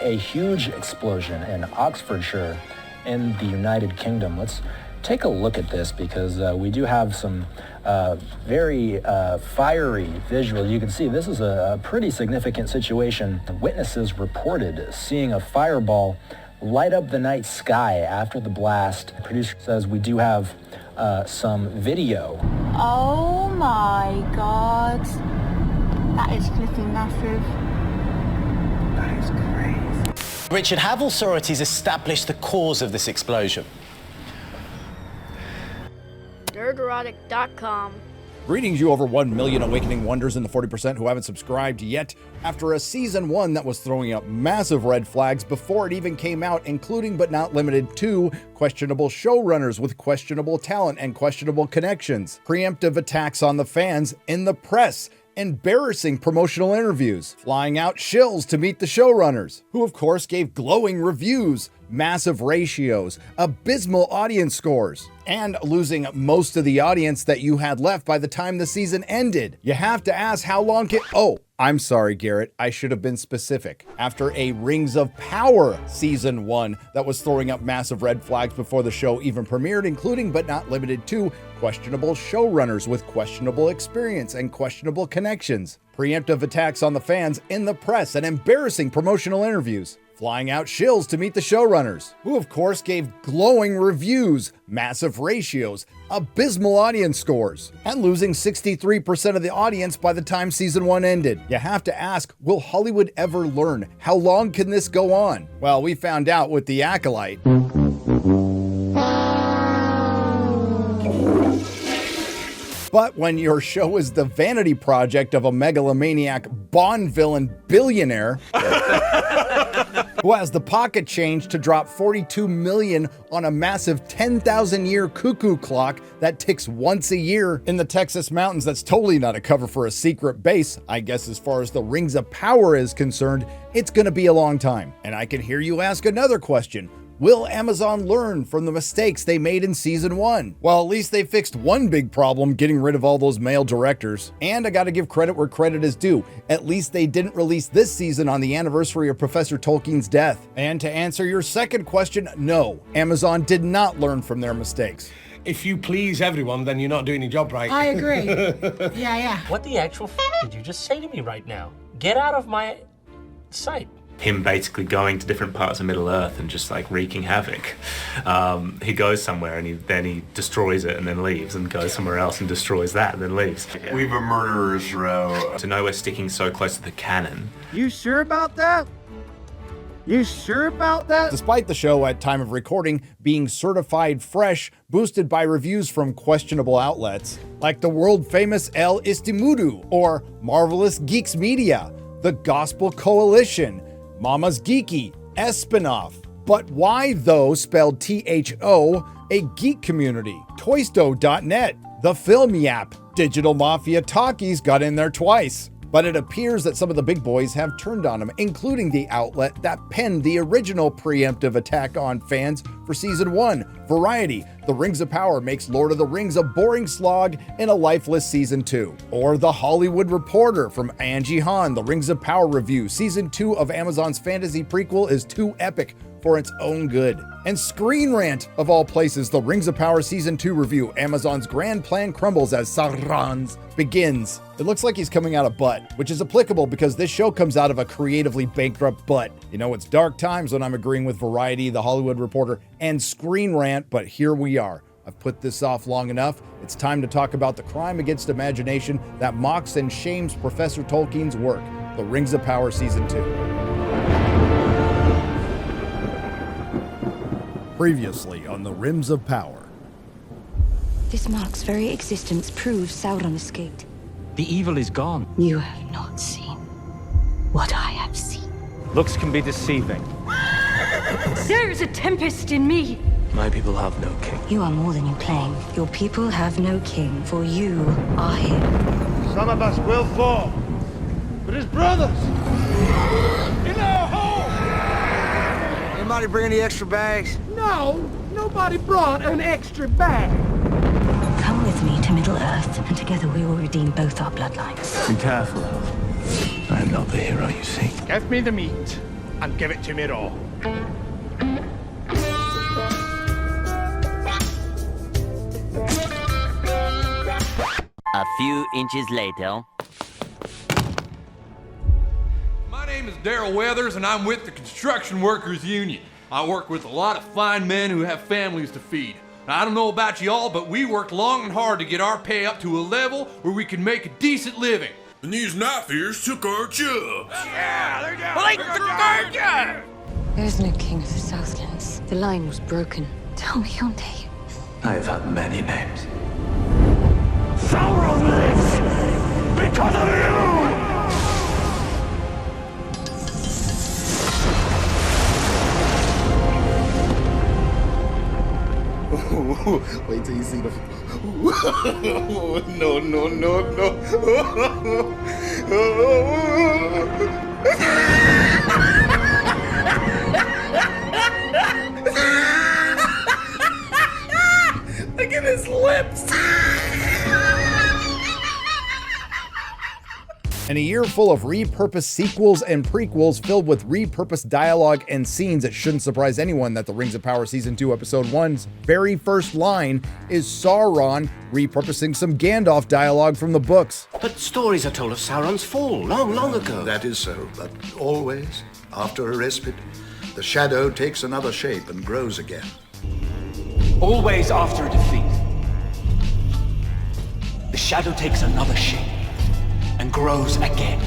a huge explosion in Oxfordshire in the United Kingdom. Let's take a look at this because we do have some very fiery visuals. You can see this is a pretty significant situation. Witnesses reported seeing a fireball light up the night sky after the blast. The producer says we do have some video. Oh my God. That is flipping massive. That is crazy. Richard, have authorities established the cause of this explosion? Nerdrotic.com. Greetings, you over 1 million awakening wonders in the 40% who haven't subscribed yet. After a season 1 that was throwing up massive red flags before it even came out, including but not limited to questionable showrunners with questionable talent and questionable connections, preemptive attacks on the fans in the press, embarrassing promotional interviews, flying out shills to meet the showrunners, who of course gave glowing reviews, massive ratios, abysmal audience scores, and losing most of the audience that you had left by the time the season ended. You have to ask how long Oh, I'm sorry, Garrett. I should have been specific. After a Rings of Power season 1 that was throwing up massive red flags before the show even premiered, including but not limited to questionable showrunners with questionable experience and questionable connections, preemptive attacks on the fans in the press, and embarrassing promotional interviews, flying out shills to meet the showrunners, who of course gave glowing reviews, massive ratios, abysmal audience scores, and losing 63% of the audience by the time season 1 ended. You have to ask, will Hollywood ever learn? How long can this go on? Well, we found out with The Acolyte. But when your show is the vanity project of a megalomaniac Bond villain billionaire who has the pocket change to drop $42 million on a massive 10,000-year cuckoo clock that ticks once a year in the Texas mountains, that's totally not a cover for a secret base. I guess as far as the Rings of Power is concerned, it's gonna be a long time. And I can hear you ask another question. Will Amazon learn from the mistakes they made in season 1? Well, at least they fixed one big problem, getting rid of all those male directors. And I gotta give credit where credit is due. At least they didn't release this season on the anniversary of Professor Tolkien's death. And to answer your second question, no, Amazon did not learn from their mistakes. If you please everyone, then you're not doing your job right. I agree. Yeah. What the actual did you just say to me right now? Get out of my sight. Him basically going to different parts of Middle Earth and just like wreaking havoc. He goes somewhere and then he destroys it and then leaves, and goes somewhere else and destroys that and then leaves. We've a murderer's row. To know we're sticking so close to the canon. You sure about that? You sure about that? Despite the show at time of recording being certified fresh, boosted by reviews from questionable outlets, like the world famous El Istimudu or Marvelous Geeks Media, the Gospel Coalition, Mama's Geeky, Espinoff. But why, though, spelled T-H-O, a geek community? Toysto.net, The Film Yap, Digital Mafia Talkies got in there twice. But it appears that some of the big boys have turned on him, including the outlet that penned the original preemptive attack on fans for season 1, Variety. The Rings of Power makes Lord of the Rings a boring slog in a lifeless season 2. Or The Hollywood Reporter from Angie Han, The Rings of Power review. Season 2 of Amazon's fantasy prequel is too epic for its own good. And Screen Rant, of all places, The Rings of Power Season 2 review. Amazon's grand plan crumbles as Sauron's begins. It looks like he's coming out of butt, which is applicable because this show comes out of a creatively bankrupt butt. You know, it's dark times when I'm agreeing with Variety, The Hollywood Reporter, and Screen Rant, but here we are. I've put this off long enough. It's time to talk about the crime against imagination that mocks and shames Professor Tolkien's work. The Rings of Power Season 2. Previously on The Rings of Power. This mark's very existence proves Sauron escaped. The evil is gone. You have not seen what I have seen. Looks can be deceiving. There is a tempest in me. My people have no king. You are more than you claim. Your people have no king, for you are him. Some of us will fall, but as brothers, in our home. Anybody bring any extra bags? No, nobody brought an extra bag. Come with me to Middle-earth, and together we will redeem both our bloodlines. Be careful, Elf. I am not the hero you seek. Get me the meat. and give it to me raw. A few inches later. My name is Daryl Weathers, and I'm with the Construction Workers Union. I work with a lot of fine men who have families to feed. Now, I don't know about y'all, but we worked long and hard to get our pay up to a level where we can make a decent living. And these knife ears took our jobs. Yeah, they're down. Well, they took our jobs. There is no king of the Southlands. The line was broken. Tell me your name. I have had many names. Sauron lives because of you! Wait till you see the... No, no, no, no. Look at his lips! And a year full of repurposed sequels and prequels filled with repurposed dialogue and scenes, it shouldn't surprise anyone that the Rings of Power Season 2 Episode 1's very first line is Sauron repurposing some Gandalf dialogue from the books. But stories are told of Sauron's fall long, long ago. That is so, but always, after a respite, the shadow takes another shape and grows again. Always after a defeat, the shadow takes another shape and grows again.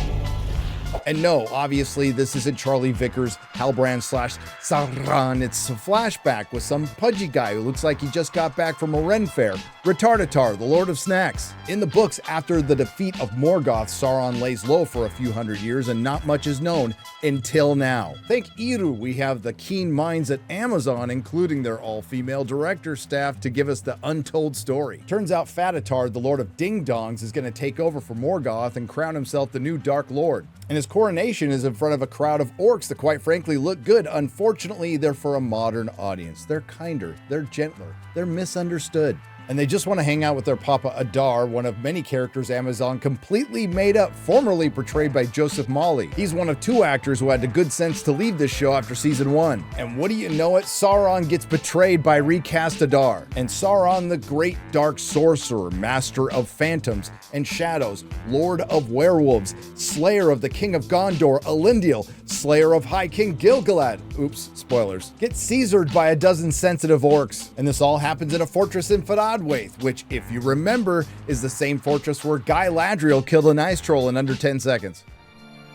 And no, obviously this isn't Charlie Vickers' Halbrand/Sauron. It's a flashback with some pudgy guy who looks like he just got back from a Ren fair. Retardatar, the Lord of Snacks. In the books, after the defeat of Morgoth, Sauron lays low for a few hundred years and not much is known until now. Thank Eru, we have the keen minds at Amazon, including their all-female director staff, to give us the untold story. Turns out Fatatar, the Lord of Ding Dongs, is going to take over for Morgoth and crown himself the new Dark Lord. And his coronation is in front of a crowd of orcs that quite frankly look good. Unfortunately, they're for a modern audience. They're kinder, they're gentler, they're misunderstood. And they just want to hang out with their Papa Adar, one of many characters Amazon completely made up, formerly portrayed by Joseph Mawley. He's one of two actors who had the good sense to leave this show after season 1. And what do you know it? Sauron gets betrayed by recast Adar. And Sauron, the great dark sorcerer, master of phantoms and shadows, lord of werewolves, slayer of the king of Gondor, Elendil, slayer of High King Gil-galad, oops, spoilers, gets Caesared by a dozen sensitive orcs. And this all happens in a fortress in Fadadwaith, which, if you remember, is the same fortress where Galadriel killed an ice troll in under 10 seconds.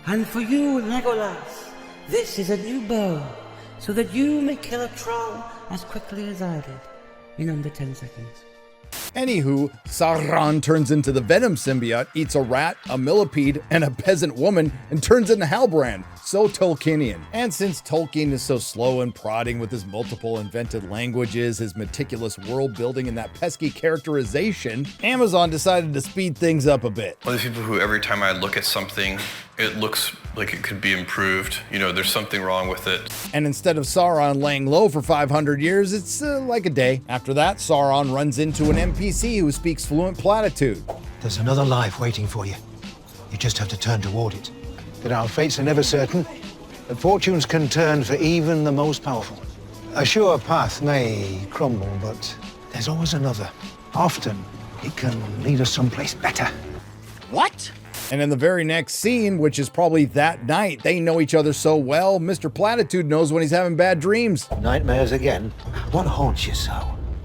And for you, Legolas, this is a new bow, so that you may kill a troll as quickly as I did, in under 10 seconds. Anywho, Sauron turns into the Venom symbiote, eats a rat, a millipede, and a peasant woman, and turns into Halbrand. So Tolkienian. And since Tolkien is so slow and prodding with his multiple invented languages, his meticulous world building, and that pesky characterization, Amazon decided to speed things up a bit. One of the people who every time I look at something, it looks like it could be improved. You know, there's something wrong with it. And instead of Sauron laying low for 500 years, it's like a day. After that, Sauron runs into an NPC who speaks fluent platitude. There's another life waiting for you. You just have to turn toward it. But our fates are never certain, and fortunes can turn for even the most powerful. A sure path may crumble, but there's always another. Often, it can lead us someplace better. What? And in the very next scene, which is probably that night, they know each other so well, Mr. Platitude knows when he's having bad dreams. Nightmares again? What haunts you so?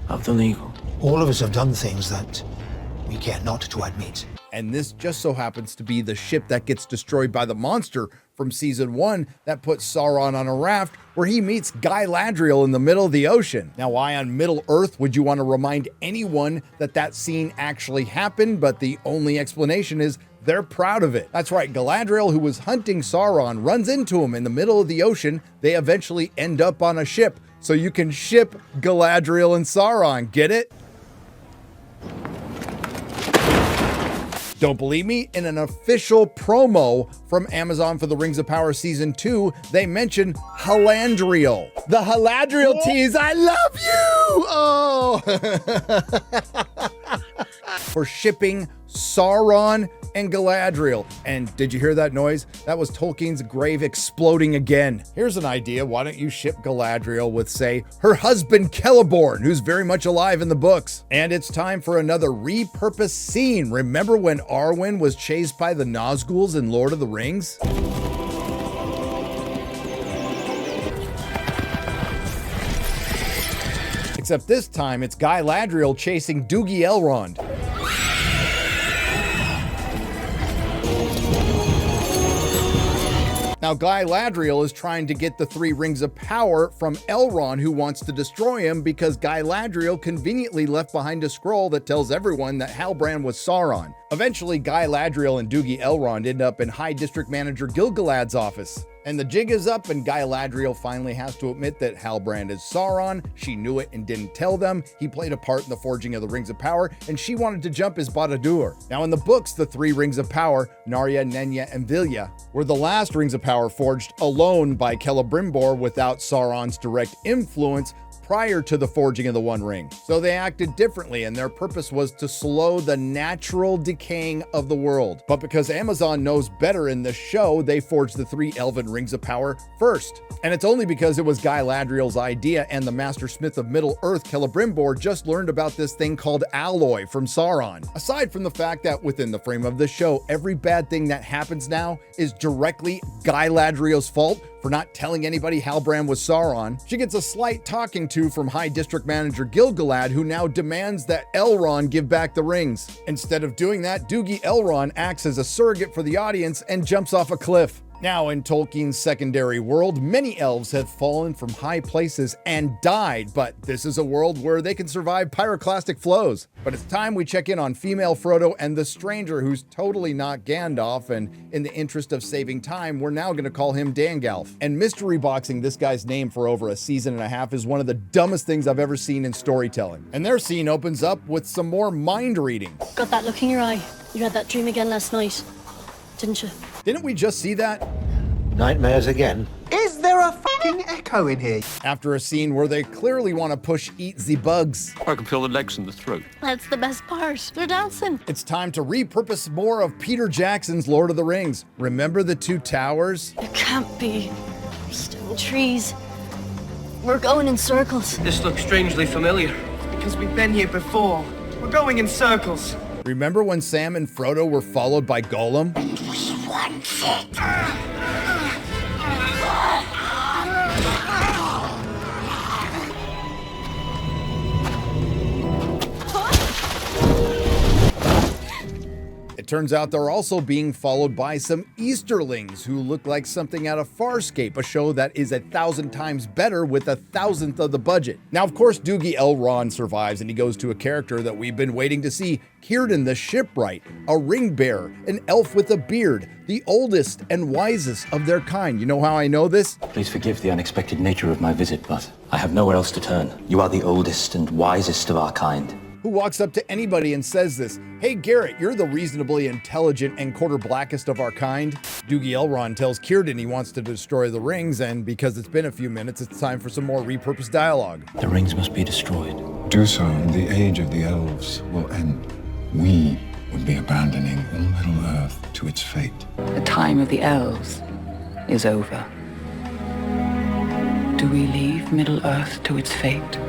Of the legal. All of us have done things that we care not to admit. And this just so happens to be the ship that gets destroyed by the monster from season 1 that puts Sauron on a raft where he meets Galadriel in the middle of the ocean. Now, why on Middle Earth would you want to remind anyone that that scene actually happened? But the only explanation is they're proud of it. That's right, Galadriel, who was hunting Sauron, runs into him in the middle of the ocean. They eventually end up on a ship, so you can ship Galadriel and Sauron. Get it? Don't believe me? In an official promo from Amazon for the Rings of Power Season 2, they mention Halandriel. The Halandriel tease, I love you! Oh! For shipping Sauron and Galadriel. And did you hear that noise? That was Tolkien's grave exploding again. Here's an idea. Why don't you ship Galadriel with, say, her husband Celeborn, who's very much alive in the books? And it's time for another repurposed scene. Remember when Arwen was chased by the Nazguls in Lord of the Rings? Except this time, it's Galadriel chasing Doogie Elrond. Now, Galadriel is trying to get the 3 rings of power from Elrond, who wants to destroy him because Galadriel conveniently left behind a scroll that tells everyone that Halbrand was Sauron. Eventually, Galadriel and Doogie Elrond end up in High District Manager Gil-galad's office. And the jig is up, and Galadriel finally has to admit that Halbrand is Sauron. She knew it and didn't tell them. He played a part in the forging of the Rings of Power, and she wanted to jump as Barad-dûr. Now, in the books, the 3 Rings of Power, Narya, Nenya, and Vilya, were the last Rings of Power forged alone by Celebrimbor without Sauron's direct influence prior to the forging of the One Ring. So they acted differently, and their purpose was to slow the natural decaying of the world. But because Amazon knows better in the show, they forged the 3 Elven Rings of Power first. And it's only because it was Galadriel's idea, and the Master Smith of Middle-earth, Celebrimbor, just learned about this thing called alloy from Sauron. Aside from the fact that within the frame of the show, every bad thing that happens now is directly Galadriel's fault for not telling anybody Halbrand was Sauron, she gets a slight talking to from High District Manager Gil-galad, who now demands that Elrond give back the rings. Instead of doing that, Doogie Elrond acts as a surrogate for the audience and jumps off a cliff. Now, in Tolkien's secondary world, many elves have fallen from high places and died, but this is a world where they can survive pyroclastic flows. But it's time we check in on female Frodo and the stranger who's totally not Gandalf, and in the interest of saving time, we're now going to call him Dangalf. And mystery boxing this guy's name for over a season and a half is one of the dumbest things I've ever seen in storytelling. And their scene opens up with some more mind reading. Got that look in your eye. You had that dream again last night, didn't you? Didn't we just see that? Nightmares again. Is there a fucking echo in here? After a scene where they clearly want to push eat the bugs. I can feel the legs and the throat. That's the best part. They're dancing. It's time to repurpose more of Peter Jackson's Lord of the Rings. Remember the 2 towers? It can't be. There's still trees. We're going in circles. This looks strangely familiar. Because we've been here before. We're going in circles. Remember when Sam and Frodo were followed by Gollum? It turns out they're also being followed by some Easterlings who look like something out of Farscape, a show that is 1,000 times better with 1,000th of the budget. Now, of course, Doogie Elrond survives, and he goes to a character that we've been waiting to see, Círdan the Shipwright, a ring bearer, an elf with a beard, the oldest and wisest of their kind. You know how I know this? Please forgive the unexpected nature of my visit, but I have nowhere else to turn. You are the oldest and wisest of our kind. Who walks up to anybody and says this? Hey Garrett, you're the reasonably intelligent and quarter blackest of our kind. Doogie Elrond tells Círdan he wants to destroy the rings, and because it's been a few minutes, it's time for some more repurposed dialogue. The rings must be destroyed. Do so, and the age of the elves will end. We would be abandoning all Middle-earth to its fate. The time of the elves is over. Do we leave Middle-earth to its fate?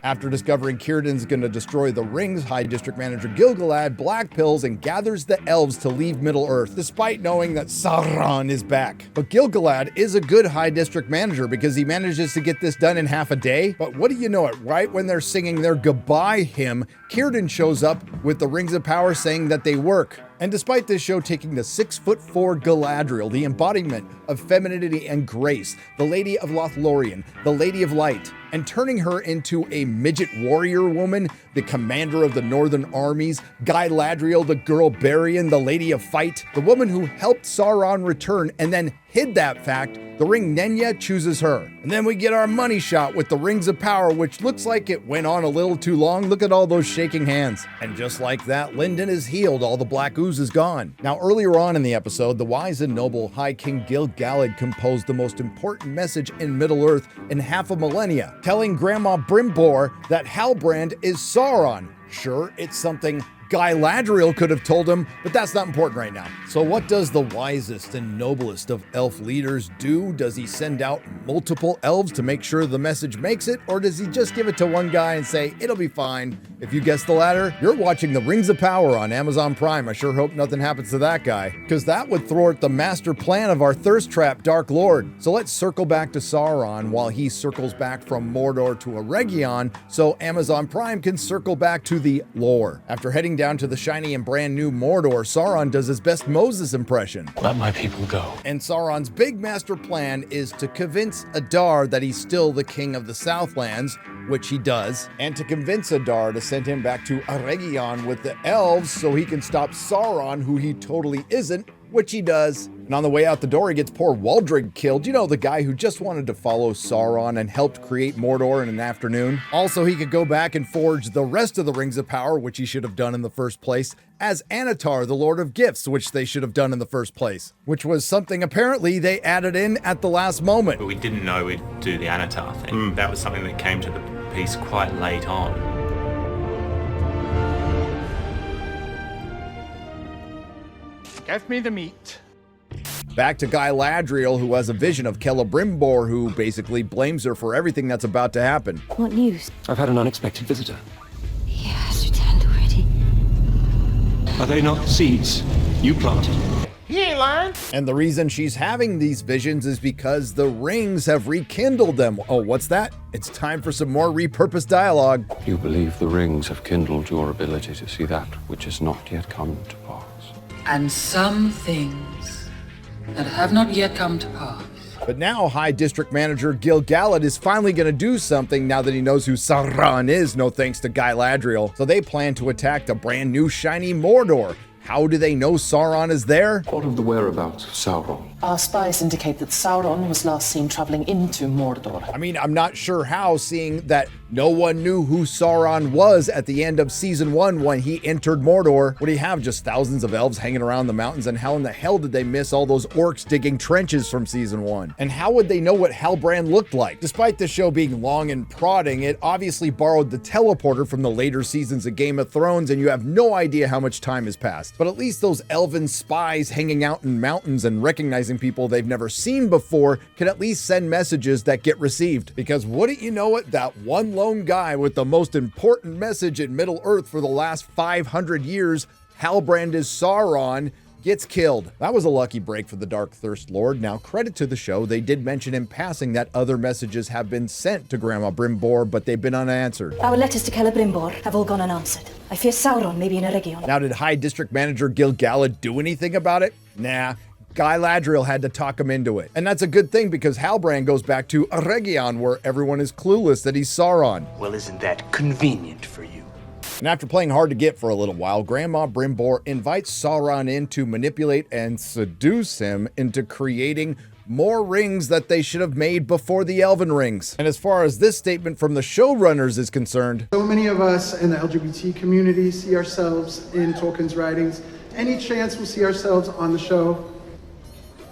After discovering Círdan's gonna destroy the rings, High District Manager Gil-galad blackpills and gathers the elves to leave Middle-earth, despite knowing that Sauron is back. But Gil-galad is a good High District Manager because he manages to get this done in half a day. But what do you know it, right when they're singing their goodbye hymn, Círdan shows up with the Rings of Power saying that they work. And despite this show taking the 6'4" Galadriel, the embodiment of femininity and grace, the Lady of Lothlorien, the Lady of Light, and turning her into a midget warrior woman, the commander of the Northern armies, Galadriel, the girl Barian, the Lady of Fight, the woman who helped Sauron return and then hid that fact, the ring Nenya chooses her. And then we get our money shot with the Rings of Power, which looks like it went on a little too long. Look at all those shaking hands. And just like that, Lindon is healed. All the black ooze is gone. Now, earlier on in the episode, the wise and noble High King Gil-galad composed the most important message in Middle-earth in half a millennia, telling Grandma Brimbor that Halbrand is Sauron. Sure, it's something Galadriel could have told him, but that's not important right now. So what does the wisest and noblest of elf leaders do? Does he send out multiple elves to make sure the message makes it? Or does he just give it to one guy and say, it'll be fine? If you guess the latter, you're watching The Rings of Power on Amazon Prime. I sure hope nothing happens to that guy, because that would thwart the master plan of our thirst trap Dark Lord. So let's circle back to Sauron while he circles back from Mordor to Eregion, so Amazon Prime can circle back to the lore. After heading down to the shiny and brand new Mordor, Sauron does his best Moses impression. Let my people go. And Sauron's big master plan is to convince Adar that he's still the king of the Southlands, which he does, and to convince Adar to send him back to Eregion with the elves so he can stop Sauron, who he totally isn't, which he does. And on the way out the door, he gets poor Waldrig killed. You know, the guy who just wanted to follow Sauron and helped create Mordor in an afternoon. Also, he could go back and forge the rest of the Rings of Power, which he should have done in the first place, as Anatar, the Lord of Gifts, which they should have done in the first place, which was something apparently they added in at the last moment. But we didn't know we'd do the Anatar thing. That was something that came to the piece quite late on. Give me the meat. Back to Galadriel, who has a vision of Celebrimbor, who basically blames her for everything that's about to happen. What news? I've had an unexpected visitor. He has returned already. Are they not seeds you planted? He ain't lying. And the reason she's having these visions is because the rings have rekindled them. Oh, what's that? It's time for some more repurposed dialogue. You believe the rings have kindled your ability to see that which has not yet come to pass. And some things that have not yet come to pass. But now High District Manager Gil-galad is finally going to do something now that he knows who Sauron is, no thanks to Galadriel. So they plan to attack the brand new shiny Mordor. How do they know Sauron is there? What of the whereabouts of Sauron? Our spies indicate that Sauron was last seen traveling into Mordor. I mean, I'm not sure how, seeing that no one knew who Sauron was at the end of Season 1 when he entered Mordor. What do you have, just thousands of elves hanging around the mountains? And how in the hell did they miss all those orcs digging trenches from Season 1? And how would they know what Halbrand looked like? Despite the show being long and prodding, it obviously borrowed the teleporter from the later seasons of Game of Thrones, and you have no idea how much time has passed. But at least those elven spies hanging out in mountains and recognizing people they've never seen before can at least send messages that get received. Because wouldn't you know it, that one lone guy with the most important message in Middle-earth for the last 500 years, Halbrand is Sauron, gets killed. That was a lucky break for the Dark Thirst Lord. Now, credit to the show, they did mention in passing that other messages have been sent to Grandma Brimbor, but they've been unanswered. Our letters to Celebrimbor have all gone unanswered. I fear Sauron may be in Eregion. Now, did High District Manager Gil-galad do anything about it? Nah. Galadriel had to talk him into it. And that's a good thing, because Halbrand goes back to Eregion, where everyone is clueless that he's Sauron. Well, isn't that convenient for you? And after playing hard to get for a little while, Grandma Brimbor invites Sauron in to manipulate and seduce him into creating more rings that they should have made before the Elven rings. And as far as this statement from the showrunners is concerned, so many of us in the LGBT community see ourselves in Tolkien's writings. Any chance we'll see ourselves on the show?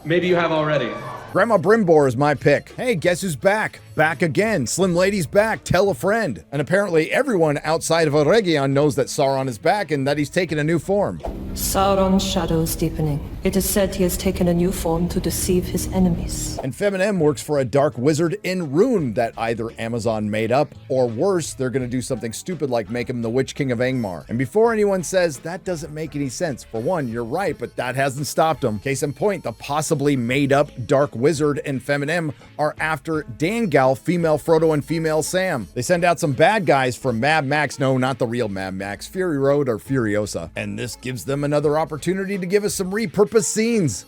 Maybe you have already. Grandma Brimbor is my pick. Hey, guess who's back? Back again. Slim Lady's back. Tell a friend. And apparently everyone outside of Eregion knows that Sauron is back and that he's taken a new form. Sauron's shadow is deepening. It is said he has taken a new form to deceive his enemies. And Feminem works for a dark wizard in Rhun that either Amazon made up, or worse, they're going to do something stupid like make him the Witch King of Angmar. And before anyone says that doesn't make any sense, for one, you're right, but that hasn't stopped them. Case in point, the possibly made up dark wizard and Feminem are after Dangal, female Frodo and female Sam. They send out some bad guys from Mad Max, no, not the real Mad Max, Fury Road or Furiosa. And this gives them another opportunity to give us some repurposed scenes.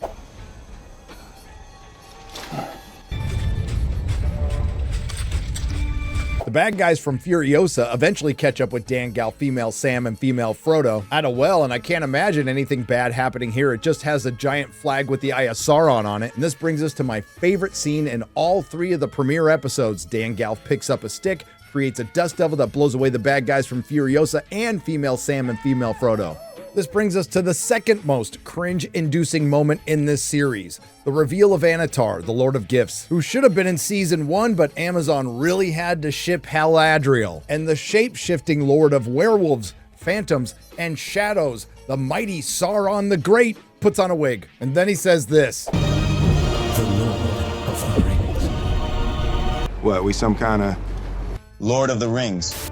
The bad guys from Furiosa eventually catch up with Dangal, female Sam, and female Frodo at a well, and I can't imagine anything bad happening here. It just has a giant flag with the Eye of Sauron on it. And this brings us to my favorite scene in all three of the premiere episodes. Dangal picks up a stick, creates a dust devil that blows away the bad guys from Furiosa and female Sam and female Frodo. This brings us to the second most cringe-inducing moment in this series, the reveal of Anatar, the Lord of Gifts, who should have been in Season 1, but Amazon really had to ship Galadriel, and the shape-shifting Lord of Werewolves, phantoms, and shadows, the mighty Sauron the Great puts on a wig. And then he says this. The Lord of the Rings. What, we some kind of Lord of the Rings?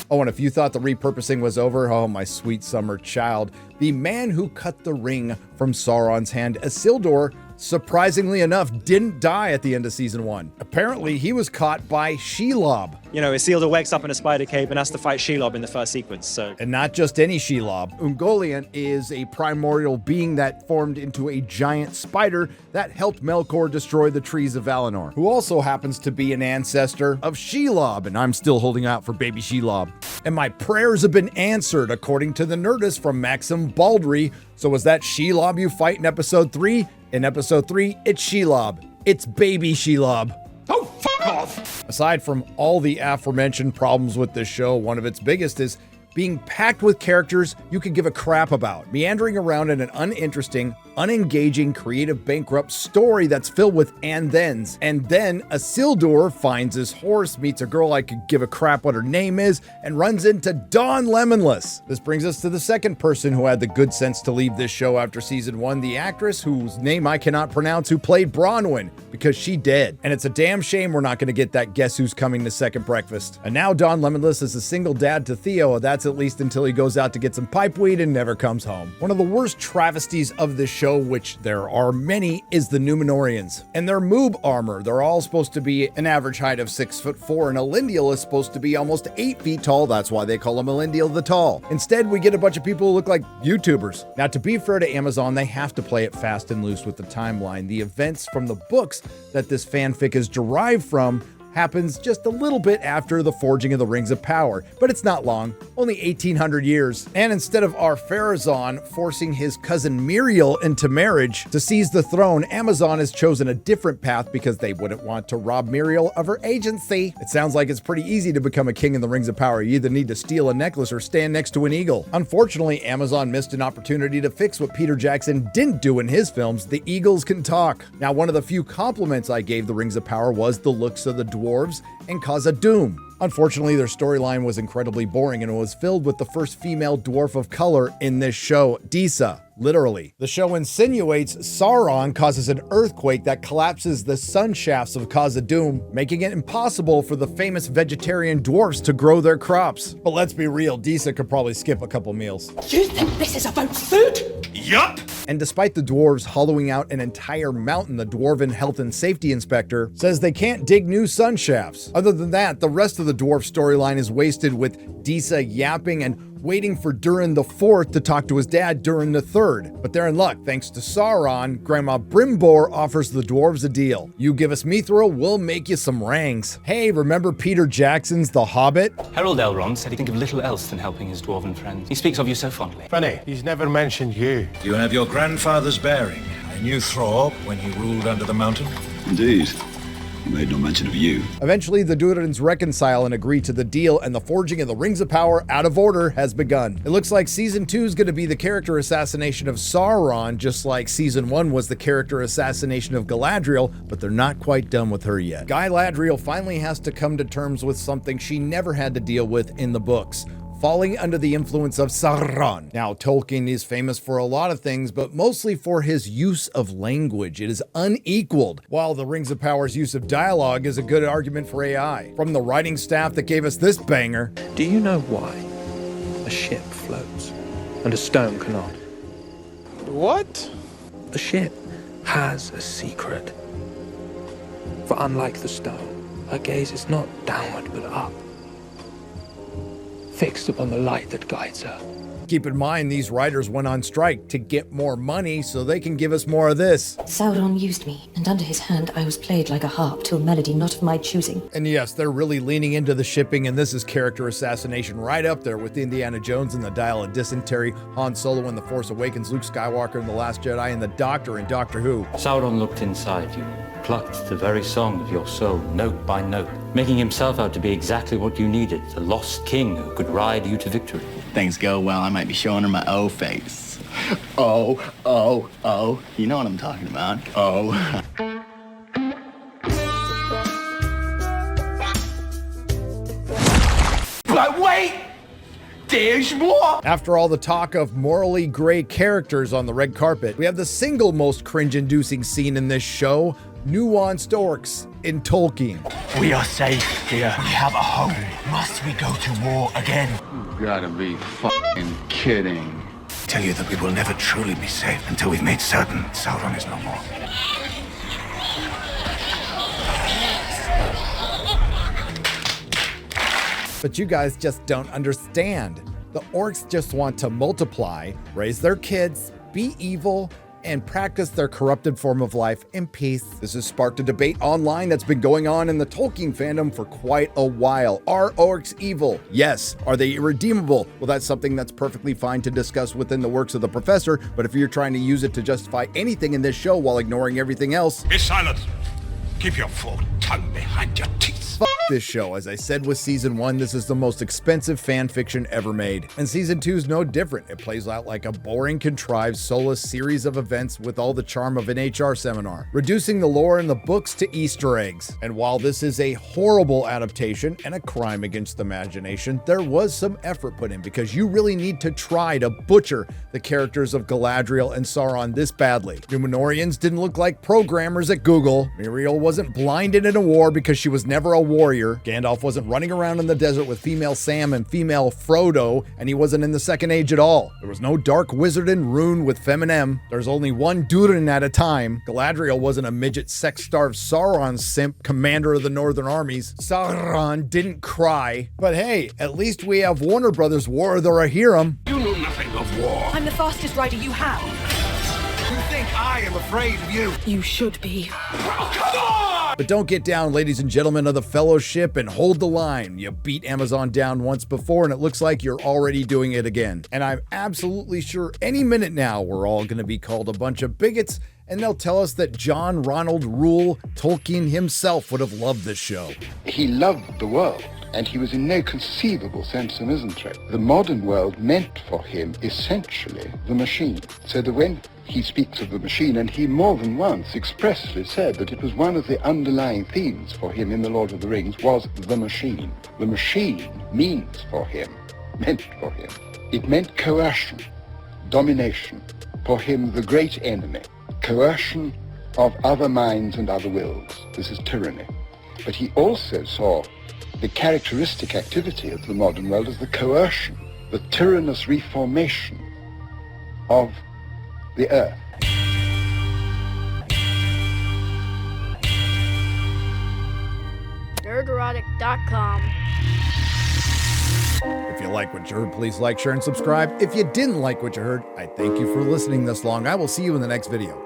Oh, and if you thought the repurposing was over, oh, my sweet summer child, the man who cut the ring from Sauron's hand, Isildur, surprisingly enough, didn't die at the end of season 1. Apparently, he was caught by Shelob. You know, Isildur wakes up in a spider cave and has to fight Shelob in the first sequence, so... And not just any Shelob. Ungoliant is a primordial being that formed into a giant spider that helped Melkor destroy the trees of Valinor, who also happens to be an ancestor of Shelob, and I'm still holding out for baby Shelob. And my prayers have been answered, according to the Nerdist from Maxim Baldry. So was that Shelob you fight in episode 3? In episode 3, it's Shelob. It's baby Shelob. Oh, fuck off! Aside from all the aforementioned problems with this show, one of its biggest is being packed with characters you could give a crap about, meandering around in an uninteresting, unengaging, creative, bankrupt story that's filled with and-thens. And then Isildur finds his horse, meets a girl I could give a crap what her name is, and runs into Dawn Lemonless. This brings us to the second person who had the good sense to leave this show after season 1, the actress whose name I cannot pronounce who played Bronwyn, because she dead. And it's a damn shame we're not going to get that Guess Who's Coming to Second Breakfast. And now Dawn Lemonless is a single dad to Theo, that's at least until he goes out to get some pipeweed and never comes home. One of the worst travesties of this show, which there are many, is the Numenoreans. And their moob armor, they're all supposed to be an average height of 6'4", and Elendil is supposed to be almost 8 feet tall, that's why they call him Elendil the Tall. Instead, we get a bunch of people who look like YouTubers. Now, to be fair to Amazon, they have to play it fast and loose with the timeline. The events from the books that this fanfic is derived from happens just a little bit after the forging of the Rings of Power, but it's not long, only 1800 years. And instead of Ar-Pharazôn forcing his cousin Miriel into marriage to seize the throne, Amazon has chosen a different path because they wouldn't want to rob Miriel of her agency. It sounds like it's pretty easy to become a king in the Rings of Power. You either need to steal a necklace or stand next to an eagle. Unfortunately, Amazon missed an opportunity to fix what Peter Jackson didn't do in his films. The eagles can talk. Now, one of the few compliments I gave the Rings of Power was the looks of the dwarves and Khazad-dûm. Unfortunately, their storyline was incredibly boring and it was filled with the first female dwarf of color in this show, Disa. Literally. The show insinuates Sauron causes an earthquake that collapses the sun shafts of Khazad-dûm, making it impossible for the famous vegetarian dwarfs to grow their crops. But let's be real, Disa could probably skip a couple meals. You think this is about food? Yup! And despite the dwarves hollowing out an entire mountain, the Dwarven Health and Safety Inspector says they can't dig new sun shafts. Other than that, the rest of the dwarf storyline is wasted with Disa yapping and waiting for Durin IV to talk to his dad, Durin III. But they're in luck. Thanks to Sauron, Grandma Brimbor offers the dwarves a deal. You give us Mithril, we'll make you some rangs. Hey, remember Peter Jackson's The Hobbit? Harold Elrond said he'd think of little else than helping his dwarven friends. He speaks of you so fondly. Funny, he's never mentioned you. You have your grandfather's bearing. I knew Thror when he ruled under the mountain. Indeed. He made no mention of you. Eventually, the Durins reconcile and agree to the deal, and the forging of the Rings of Power out of order has begun. It looks like Season 2 is going to be the character assassination of Sauron, just like Season 1 was the character assassination of Galadriel, but they're not quite done with her yet. Galadriel finally has to come to terms with something she never had to deal with in the books: falling under the influence of Sauron. Now, Tolkien is famous for a lot of things, but mostly for his use of language. It is unequaled, while the Rings of Power's use of dialogue is a good argument for AI. From the writing staff that gave us this banger. Do you know why a ship floats and a stone cannot? What? A ship has a secret. For unlike the stone, her gaze is not downward but up, fixed upon the light that guides her. Keep in mind, these writers went on strike to get more money so they can give us more of this. Sauron used me, and under his hand I was played like a harp to a melody not of my choosing. And yes, they're really leaning into the shipping, and this is character assassination right up there with Indiana Jones and the Dial of Dysentery, Han Solo in The Force Awakens, Luke Skywalker in The Last Jedi, and the Doctor in Doctor Who. Sauron looked inside you, plucked the very song of your soul, note by note, making himself out to be exactly what you needed, the lost king who could ride you to victory. Things go well, I might be showing her my O face. Oh. You know what I'm talking about. Oh. After all the talk of morally gray characters on the red carpet, we have the single most cringe-inducing scene in this show, nuanced orcs in Tolkien. We are safe here. We have a home. Must we go to war again? You gotta be fucking kidding. Tell you that we will never truly be safe until we've made certain Sauron is no more. But you guys just don't understand. The orcs just want to multiply, raise their kids, be evil, and practice their corrupted form of life in peace. This has sparked a debate online that's been going on in the Tolkien fandom for quite a while. Are orcs evil? Yes. Are they irredeemable? Well, that's something that's perfectly fine to discuss within the works of the professor, but if you're trying to use it to justify anything in this show while ignoring everything else, Be silent. Keep your full tongue behind your teeth. fuck this show. As I said with season 1, this is the most expensive fan fiction ever made. And season 2 is no different. It plays out like a boring, contrived, soulless series of events with all the charm of an HR seminar, reducing the lore in the books to Easter eggs. And while this is a horrible adaptation and a crime against the imagination, there was some effort put in because you really need to try to butcher the characters of Galadriel and Sauron this badly. Numenoreans didn't look like programmers at Google. Miriel wasn't blinded in a war because she was never a warrior. Gandalf wasn't running around in the desert with female Sam and female Frodo, and he wasn't in the Second Age at all. There was no dark wizard in Rhun with Feminem. There's only one Durin at a time. Galadriel wasn't a midget sex-starved Sauron simp, commander of the Northern Armies. Sauron didn't cry. But hey, at least we have Warner Brothers' War of the Rohirrim. You know nothing of war. I'm the fastest rider you have. You think I am afraid of you? You should be. Well, come on! But don't get down, ladies and gentlemen of the Fellowship, and hold the line. You beat Amazon down once before, and it looks like you're already doing it again. And I'm absolutely sure any minute now we're all going to be called a bunch of bigots, and they'll tell us that John Ronald Reuel Tolkien himself would have loved this show. He loved the world, and he was in no conceivable sense a misanthrope. The modern world meant for him essentially the machine. So that when he speaks of the machine, and he more than once expressly said that it was one of the underlying themes for him in The Lord of the Rings was the machine. The machine means for him, meant for him. It meant coercion, domination, for him the great enemy, coercion of other minds and other wills. This is tyranny. But he also saw the characteristic activity of the modern world as the coercion, the tyrannous reformation of the earth. Nerdrotic.com. If you like what you heard, please like, share, and subscribe. If you didn't like what you heard, I thank you for listening this long. I will see you in the next video.